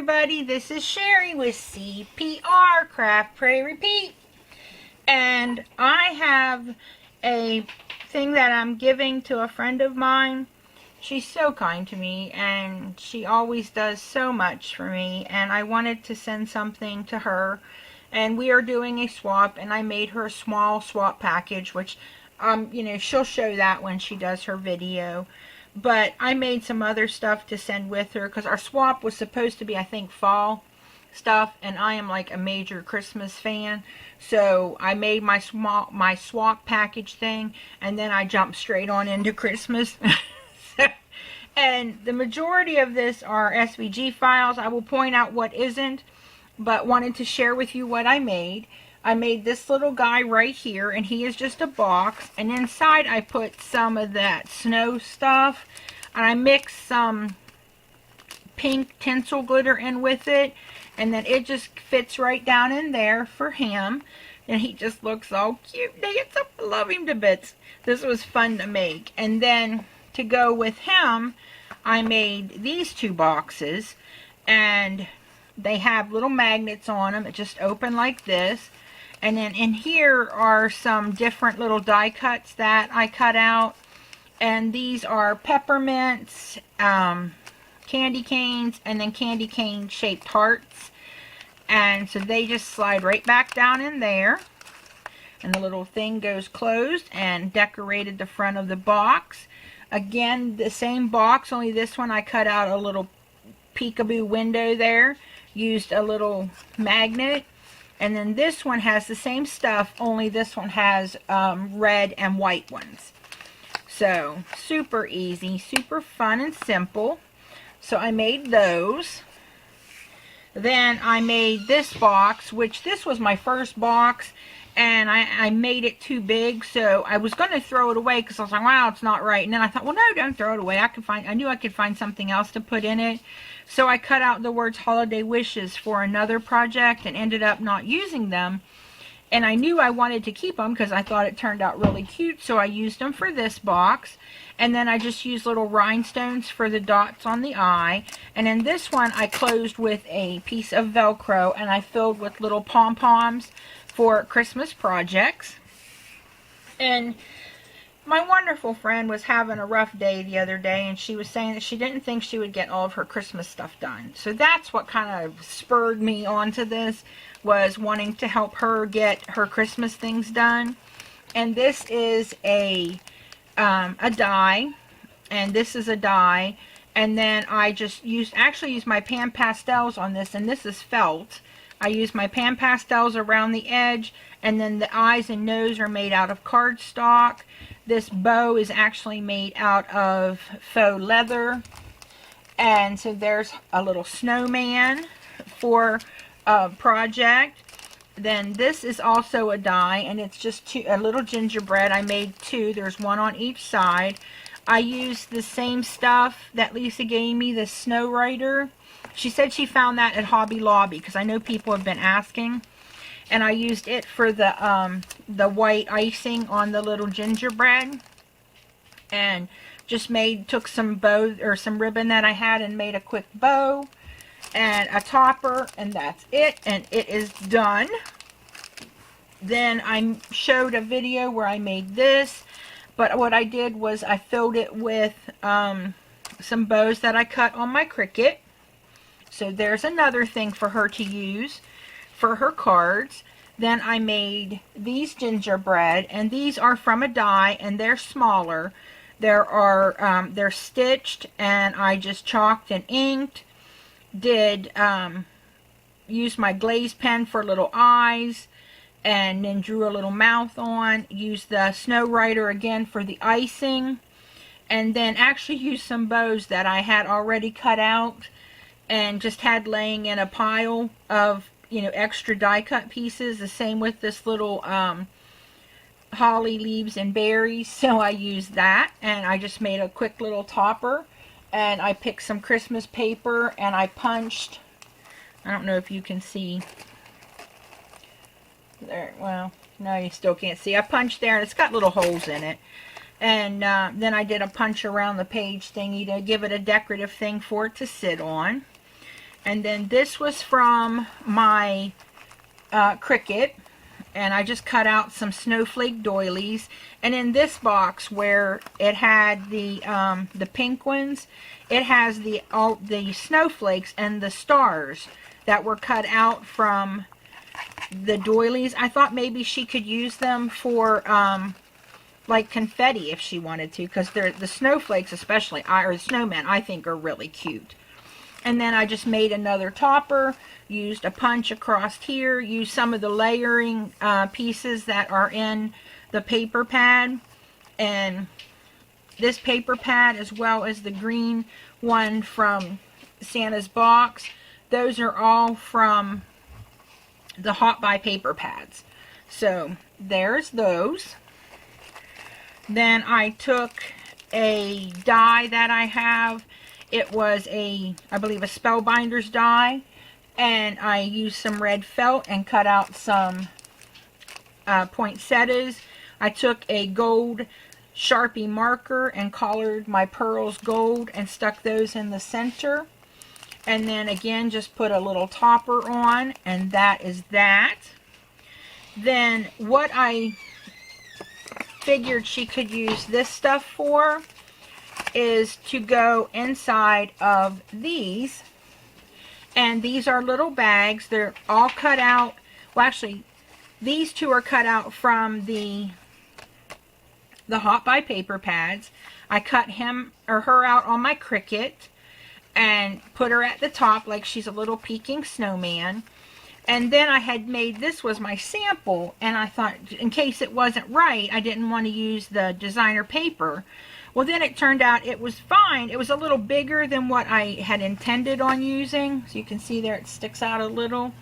everybody, this is Sherry with CPR, Craft, Pray, Repeat. And I have a thing that I'm giving to a friend of mine. She's so kind to me and she always does so much for me, and I wanted to send something to her. And we are doing a swap, and I made her a small swap package, which she'll show that when she does her video. But I made some other stuff to send with her because our swap was supposed to be, I think, fall stuff, and I am like a major Christmas fan. So I made my swap package thing, and then I jumped straight on into Christmas. And the majority of this are SVG files. I will point out what isn't, but wanted to share with you what I made. I made this little guy right here, and he is just a box, and inside I put some of that snow stuff, and I mixed some pink tinsel glitter in with it, and then it just fits right down in there for him, and he just looks all cute. I love him to bits. This was fun to make. And then to go with him, I made these two boxes, and they have little magnets on them. It just open like this. And then in here are some different little die cuts that I cut out. And these are peppermints, candy canes, and then candy cane shaped hearts. And so they just slide right back down in there. And the little thing goes closed, and decorated the front of the box. Again, the same box, only this one I cut out a little peekaboo window there. Used a little magnet. And then this one has the same stuff, only this one has red and white ones. So, super easy, super fun and simple. So I made those. Then I made this box, which this was my first box, and I made it too big, so I was going to throw it away because I was like, wow, it's not right. And then I thought, well, no, don't throw it away. I knew I could find something else to put in it. So I cut out the words holiday wishes for another project and ended up not using them. And I knew I wanted to keep them because I thought it turned out really cute, so I used them for this box. And then I just used little rhinestones for the dots on the eye. And in this one, I closed with a piece of Velcro, and I filled with little pom-poms for Christmas projects. And my wonderful friend was having a rough day the other day, and she was saying that she didn't think she would get all of her Christmas stuff done. So that's what kind of spurred me onto this, was wanting to help her get her Christmas things done. And this is a die, and this is a die, and then I just used my pan pastels on this, and this is felt. I used my pan pastels around the edge, and then the eyes and nose are made out of cardstock. This bow is actually made out of faux leather. And so there's a little snowman for a project. Then this is also a die, and it's just a little gingerbread. I made two. There's one on each side. I used the same stuff that Lisa gave me, the Snow Rider. She said she found that at Hobby Lobby because I know people have been asking. And I used it for the white icing on the little gingerbread. And just took some bow or some ribbon that I had and made a quick bow and a topper, and that's it. And it is done. Then I showed a video where I made this. But what I did was I filled it with some bows that I cut on my Cricut. So there's another thing for her to use for her cards. Then I made these gingerbread, and these are from a die, and they're smaller. They're stitched, and I just chalked and inked. Used my glaze pen for little eyes, and then drew a little mouth on. Used the Snow Rider again for the icing, and then actually used some bows that I had already cut out and just had laying in a pile of extra die cut pieces. The same with this little holly leaves and berries. So I used that, and I just made a quick little topper, and I picked some Christmas paper, and I punched. I don't know if you can see there. Well, no, you still can't see. I punched there, and it's got little holes in it. And then I did a punch around the page thingy to give it a decorative thing for it to sit on. And then this was from my Cricut, and I just cut out some snowflake doilies. And in this box where it had the pink ones, it has all the snowflakes and the stars that were cut out from the doilies. I thought maybe she could use them for like confetti if she wanted to, because the snowflakes especially, or the snowmen, I think are really cute. And then I just made another topper, used a punch across here, used some of the layering pieces that are in the paper pad. And this paper pad, as well as the green one from Santa's box, those are all from the Hot Buy paper pads. So there's those. Then I took a die that I have. It was I believe a Spellbinders die, and I used some red felt and cut out some poinsettias. I took a gold Sharpie marker and colored my pearls gold and stuck those in the center. And then again, just put a little topper on, and that is that. Then what I figured she could use this stuff for is to go inside of these. And these are little bags. They're all cut out. Well, actually, these two are cut out from the Hot Buy paper pads. I cut him or her out on my Cricut and put her at the top like she's a little peeking snowman. And then I had made, this was my sample, and I thought in case it wasn't right, I didn't want to use the designer paper. Well, then it turned out it was fine. It was a little bigger than what I had intended on using. So you can see there it sticks out a little.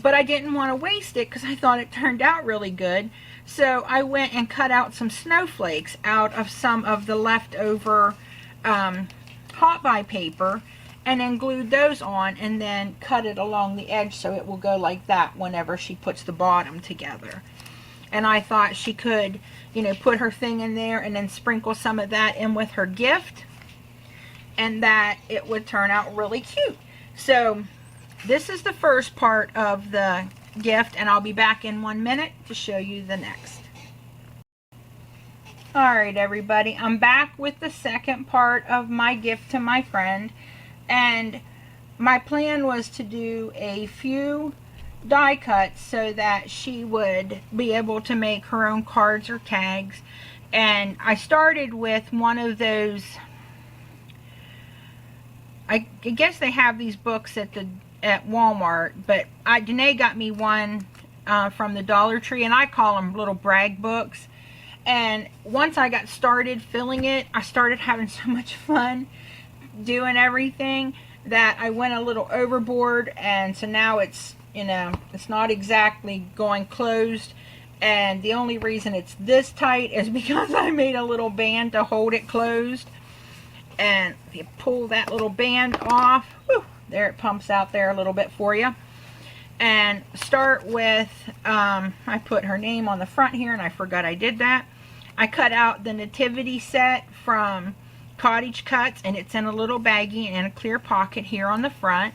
But I didn't want to waste it because I thought it turned out really good. So I went and cut out some snowflakes out of some of the leftover Hot Buy paper, and then glued those on, and then cut it along the edge so it will go like that whenever she puts the bottom together. And I thought she could, you know, put her thing in there and then sprinkle some of that in with her gift, and that it would turn out really cute. So this is the first part of the gift, and I'll be back in 1 minute to show you the next. Alright everybody, I'm back with the second part of my gift to my friend, and my plan was to do a few die cuts so that she would be able to make her own cards or tags. And I started with one of those, I guess they have these books at Walmart, but Danae got me one from the Dollar Tree, and I call them little brag books. And once I got started filling it, I started having so much fun doing everything that I went a little overboard, and so now it's, you know, it's not exactly going closed, and the only reason it's this tight is because I made a little band to hold it closed. And if you pull that little band off, whew, there it pumps out there a little bit for you. And start with, I put her name on the front here, and I forgot I did that. I cut out the nativity set from Cottage Cuts, and it's in a little baggie and in a clear pocket here on the front.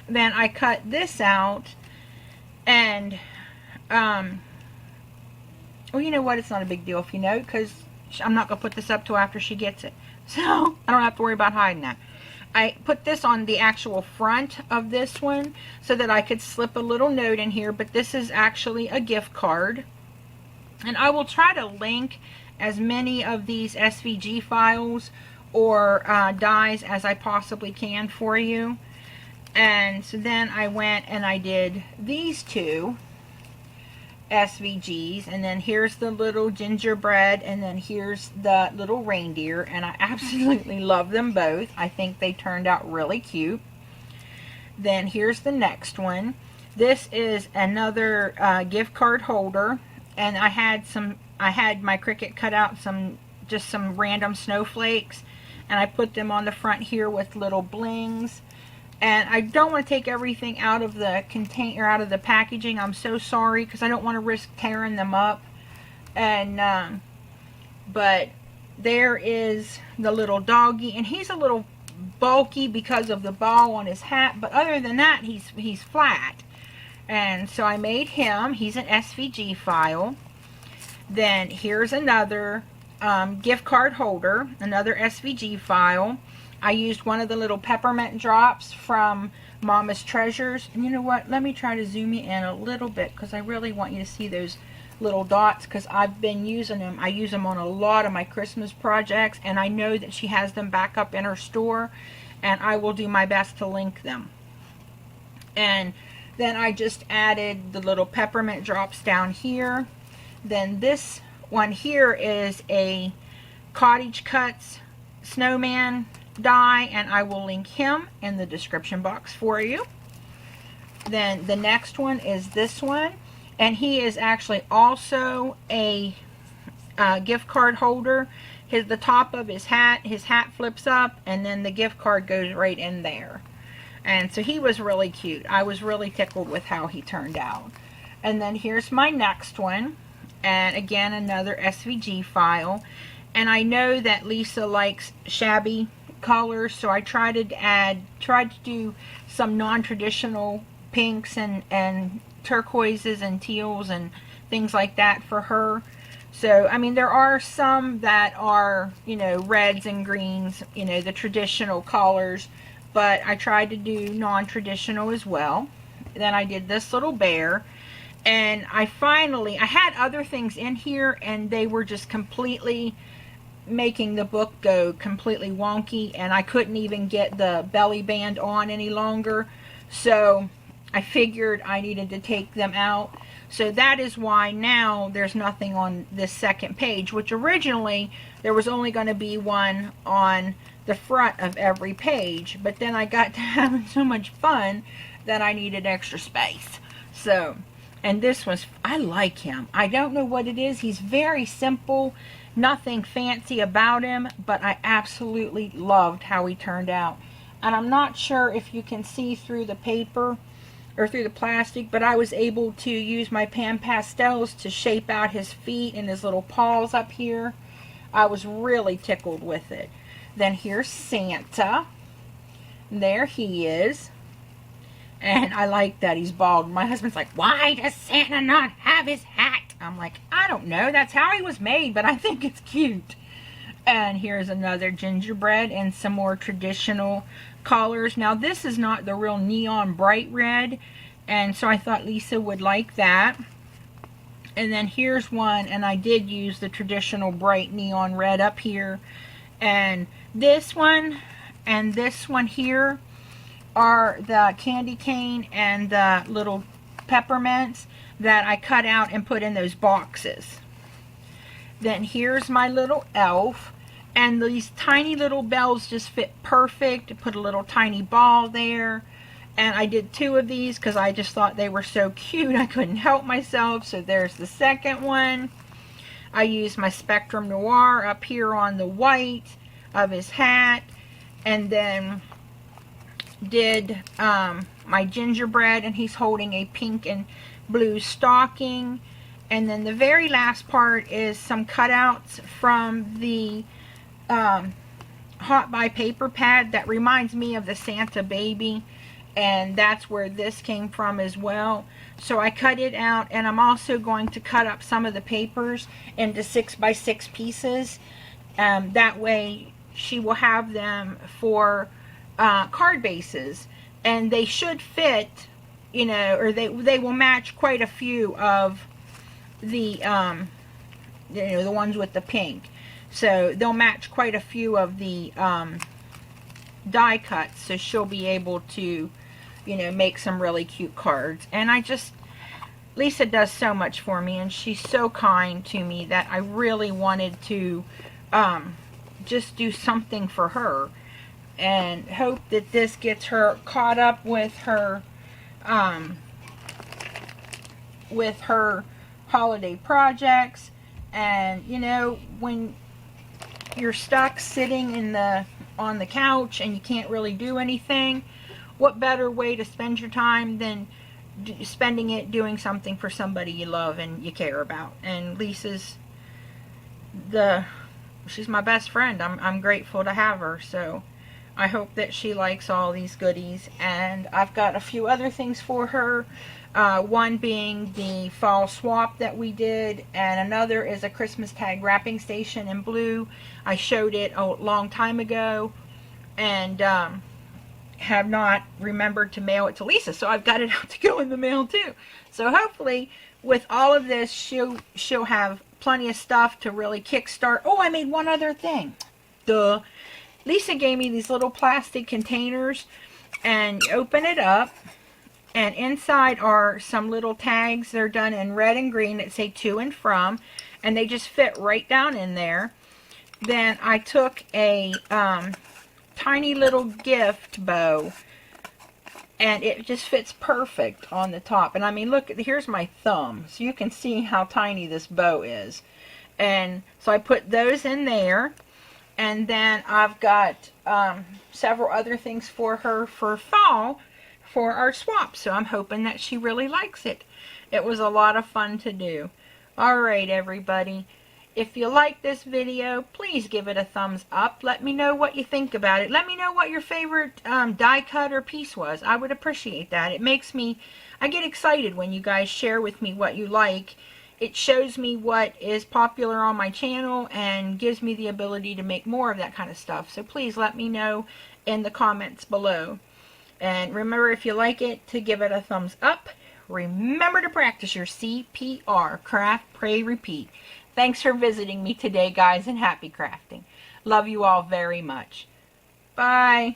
Then I cut this out, and well, you know what, it's not a big deal if you know, because I'm not going to put this up till after she gets it, so I don't have to worry about hiding that. I put this on the actual front of this one so that I could slip a little note in here, but this is actually a gift card. And I will try to link as many of these SVG files or dies as I possibly can for you. And so then I went and I did these two SVGs, and then here's the little gingerbread, and then here's the little reindeer, and I absolutely love them both. I think they turned out really cute. Then here's the next one. This is another gift card holder, and I had my Cricut cut out just some random snowflakes, and I put them on the front here with little blings. And I don't want to take everything out of the container, out of the packaging. I'm so sorry, because I don't want to risk tearing them up. And but there is the little doggy, and he's a little bulky because of the ball on his hat, but other than that, he's flat. And so I made him. He's an SVG file. Then here's another gift card holder, another SVG file. I used one of the little peppermint drops from Mama's Treasures. And you know what? Let me try to zoom you in a little bit because I really want you to see those little dots because I've been using them. I use them on a lot of my Christmas projects, and I know that she has them back up in her store, and I will do my best to link them. And then I just added the little peppermint drops down here. Then this one here is a Cottage Cuts snowman die, and I will link him in the description box for you. Then the next one is this one, and he is actually also a gift card holder. The top of his hat flips up, and then the gift card goes right in there. And so he was really cute. I was really tickled with how he turned out. And then here's my next one, and again another SVG file. And I know that Lisa likes shabby colors, so I tried to do some non-traditional pinks and turquoises and teals and things like that for her. So I mean, there are some that are, you know, reds and greens, you know, the traditional colors, but I tried to do non-traditional as well. Then I did this little bear, and I had other things in here, and they were just completely making the book go completely wonky, and I couldn't even get the belly band on any longer. So I figured I needed to take them out. So that is why now there's nothing on this second page, which originally there was only going to be one on the front of every page, but then I got to having so much fun that I needed extra space. So, and this was, I like him. I don't know what it is. He's very simple, nothing fancy about him, but I absolutely loved how he turned out. And I'm not sure if you can see through the paper or through the plastic, but I was able to use my Pan Pastels to shape out his feet and his little paws up here. I was really tickled with it. Then here's Santa. There he is. And I like that he's bald. My husband's like, why does Santa not have his hat? I'm like, I don't know. That's how he was made, but I think it's cute. And here's another gingerbread and some more traditional colors. Now this is not the real neon bright red, and so I thought Lisa would like that. And then here's one, and I did use the traditional bright neon red up here. And this one and this one here are the candy cane and the little peppermints that I cut out and put in those boxes. Then here's my little elf, and these tiny little bells just fit perfect. Put a little tiny ball there, and I did 2 of these because I just thought they were so cute I couldn't help myself. So there's the second one. I used my Spectrum Noir up here on the white of his hat, and then did my gingerbread, and he's holding a pink and blue stocking. And then the very last part is some cutouts from the Hot Buy paper pad that reminds me of the Santa baby, and that's where this came from as well. So I cut it out, and I'm also going to cut up some of the papers into 6x6 pieces. That way she will have them for card bases, and they should fit, you know, or they will match quite a few of the you know, the ones with the pink. So they'll match quite a few of the die cuts, so she'll be able to, you know, make some really cute cards. And Lisa does so much for me, and she's so kind to me that I really wanted to just do something for her, and hope that this gets her caught up with her holiday projects. And you know, when you're stuck sitting on the couch and you can't really do anything, what better way to spend your time than spending it doing something for somebody you love and you care about? And Lisa's she's my best friend. I'm grateful to have her. So I hope that she likes all these goodies. And I've got a few other things for her. One being the fall swap that we did, and another is a Christmas tag wrapping station in blue. I showed it a long time ago, and have not remembered to mail it to Lisa, so I've got it out to go in the mail too. So hopefully with all of this she'll have plenty of stuff to really kickstart. Oh, I made one other thing. Duh. Lisa gave me these little plastic containers, and you open it up, and inside are some little tags. They're done in red and green that say to and from, and they just fit right down in there. Then I took a tiny little gift bow, and it just fits perfect on the top. And I mean, look, here's my thumb, so you can see how tiny this bow is. And so I put those in there, and then I've got several other things for her for fall for our swap, so I'm hoping that she really likes it. It was a lot of fun to do. Alright, everybody. If you like this video, please give it a thumbs up. Let me know what you think about it. Let me know what your favorite die cut or piece was. I would appreciate that. It makes me, I get excited when you guys share with me what you like. It shows me what is popular on my channel and gives me the ability to make more of that kind of stuff. So please let me know in the comments below. And remember, if you like it, to give it a thumbs up. Remember to practice your CPR. Craft, pray, repeat. Thanks for visiting me today, guys, and happy crafting. Love you all very much. Bye.